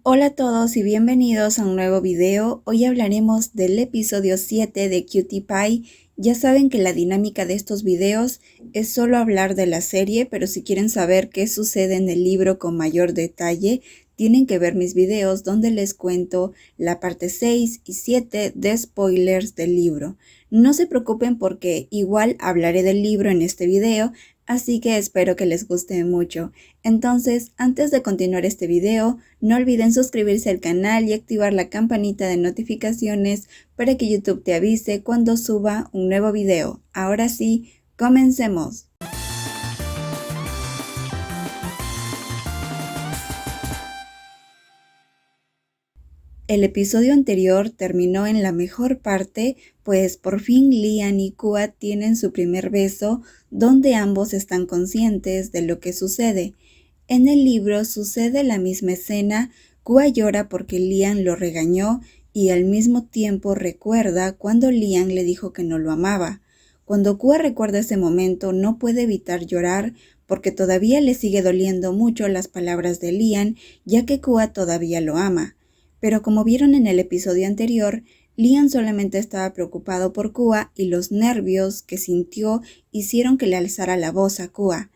Hola a todos y bienvenidos a un nuevo video. Hoy hablaremos del episodio 7 de Cutie Pie. Ya saben que la dinámica de estos videos es solo hablar de la serie, pero si quieren saber qué sucede en el libro con mayor detalle, tienen que ver mis videos donde les cuento la parte 6 y 7 de spoilers del libro. No se preocupen porque igual hablaré del libro en este video, así que espero que les guste mucho. Entonces, antes de continuar este video, no olviden suscribirse al canal y activar la campanita de notificaciones para que YouTube te avise cuando suba un nuevo video. Ahora sí, comencemos. El episodio anterior terminó en la mejor parte, pues por fin Lian y Kua tienen su primer beso, donde ambos están conscientes de lo que sucede. En el libro sucede la misma escena. Kua llora porque Lian lo regañó y al mismo tiempo recuerda cuando Lian le dijo que no lo amaba. Cuando Kua recuerda ese momento no puede evitar llorar porque todavía le sigue doliendo mucho las palabras de Lian, ya que Kua todavía lo ama. Pero como vieron en el episodio anterior, Lian solamente estaba preocupado por Kua y los nervios que sintió hicieron que le alzara la voz a Kua.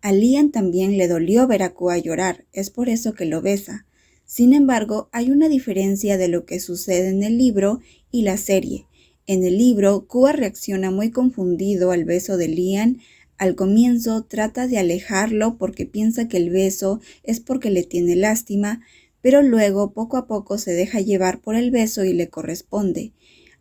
A Lian también le dolió ver a Kua llorar, es por eso que lo besa. Sin embargo, hay una diferencia de lo que sucede en el libro y la serie. En el libro, Kua reacciona muy confundido al beso de Lian. Al comienzo trata de alejarlo porque piensa que el beso es porque le tiene lástima, pero luego poco a poco se deja llevar por el beso y le corresponde.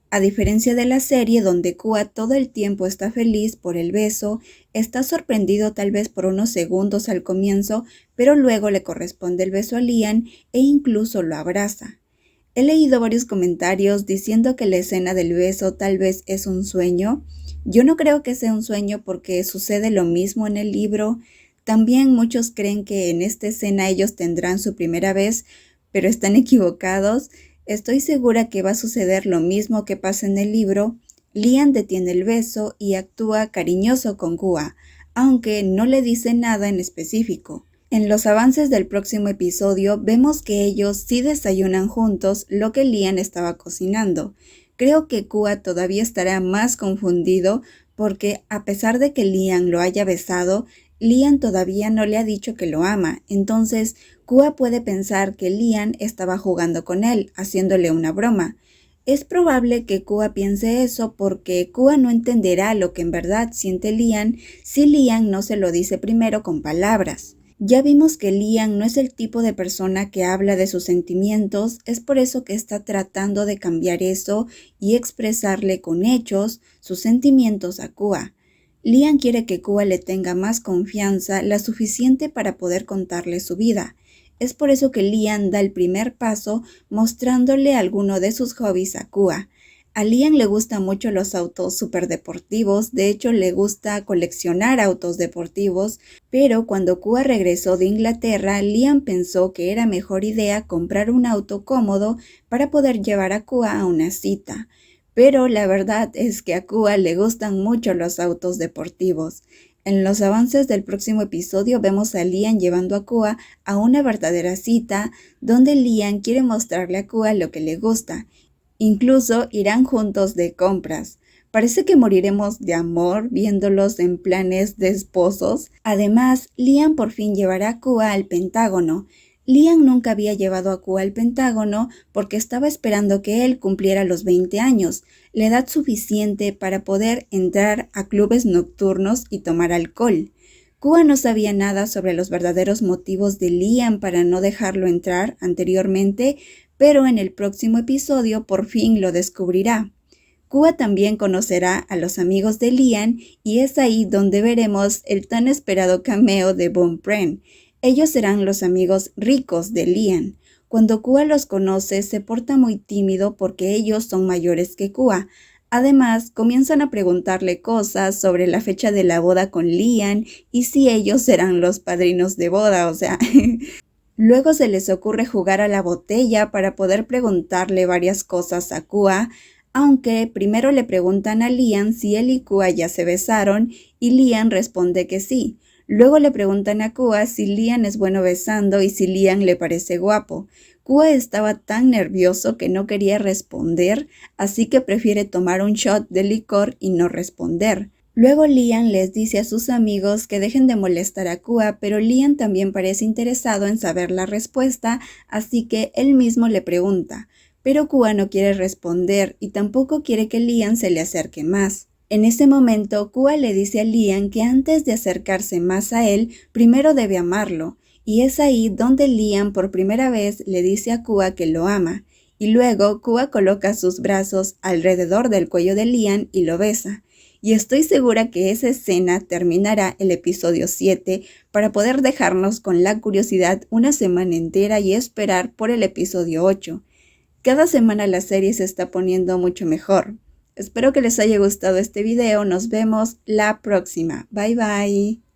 A diferencia de la serie donde Kua todo el tiempo está feliz por el beso, está sorprendido tal vez por unos segundos al comienzo, pero luego le corresponde el beso a Lian e incluso lo abraza. He leído varios comentarios diciendo que la escena del beso tal vez es un sueño. Yo no creo que sea un sueño porque sucede lo mismo en el libro. También muchos creen que en esta escena ellos tendrán su primera vez, pero están equivocados. Estoy segura que va a suceder lo mismo que pasa en el libro. Lian detiene el beso y actúa cariñoso con Kua, aunque no le dice nada en específico. En los avances del próximo episodio vemos que ellos sí desayunan juntos lo que Lian estaba cocinando. Creo que Kua todavía estará más confundido porque a pesar de que Lian lo haya besado, Lian todavía no le ha dicho que lo ama, entonces Kua puede pensar que Lian estaba jugando con él, haciéndole una broma. Es probable que Kua piense eso porque Kua no entenderá lo que en verdad siente Lian si Lian no se lo dice primero con palabras. Ya vimos que Lian no es el tipo de persona que habla de sus sentimientos, es por eso que está tratando de cambiar eso y expresarle con hechos sus sentimientos a Kua. Lian quiere que Kua le tenga más confianza, la suficiente para poder contarle su vida. Es por eso que Lian da el primer paso mostrándole alguno de sus hobbies a Kua. A Lian le gustan mucho los autos superdeportivos, de hecho le gusta coleccionar autos deportivos, pero cuando Kua regresó de Inglaterra, Lian pensó que era mejor idea comprar un auto cómodo para poder llevar a Kua a una cita. Pero la verdad es que a Kua le gustan mucho los autos deportivos. En los avances del próximo episodio vemos a Lian llevando a Kua a una verdadera cita donde Lian quiere mostrarle a Kua lo que le gusta. Incluso irán juntos de compras. Parece que moriremos de amor viéndolos en planes de esposos. Además, Lian por fin llevará a Kua al Pentágono. Lian nunca había llevado a Kua al Pentágono porque estaba esperando que él cumpliera los 20 años, la edad suficiente para poder entrar a clubes nocturnos y tomar alcohol. Kua no sabía nada sobre los verdaderos motivos de Lian para no dejarlo entrar anteriormente, pero en el próximo episodio por fin lo descubrirá. Kua también conocerá a los amigos de Lian y es ahí donde veremos el tan esperado cameo de Bon Pren. Ellos serán los amigos ricos de Lian. Cuando Kua los conoce, se porta muy tímido porque ellos son mayores que Kua. Además, comienzan a preguntarle cosas sobre la fecha de la boda con Lian y si ellos serán los padrinos de boda, Luego se les ocurre jugar a la botella para poder preguntarle varias cosas a Kua, aunque primero le preguntan a Lian si él y Kua ya se besaron y Lian responde que sí. Luego le preguntan a Kua si Liam es bueno besando y si Liam le parece guapo. Kua estaba tan nervioso que no quería responder, así que prefiere tomar un shot de licor y no responder. Luego Liam les dice a sus amigos que dejen de molestar a Kua, pero Liam también parece interesado en saber la respuesta, así que él mismo le pregunta. Pero Kua no quiere responder y tampoco quiere que Liam se le acerque más. En ese momento, Kua le dice a Liam que antes de acercarse más a él, primero debe amarlo, y es ahí donde Liam por primera vez le dice a Kua que lo ama, y luego Kua coloca sus brazos alrededor del cuello de Liam y lo besa. Y estoy segura que esa escena terminará el episodio 7 para poder dejarnos con la curiosidad una semana entera y esperar por el episodio 8. Cada semana la serie se está poniendo mucho mejor. Espero que les haya gustado este video. Nos vemos la próxima. Bye bye.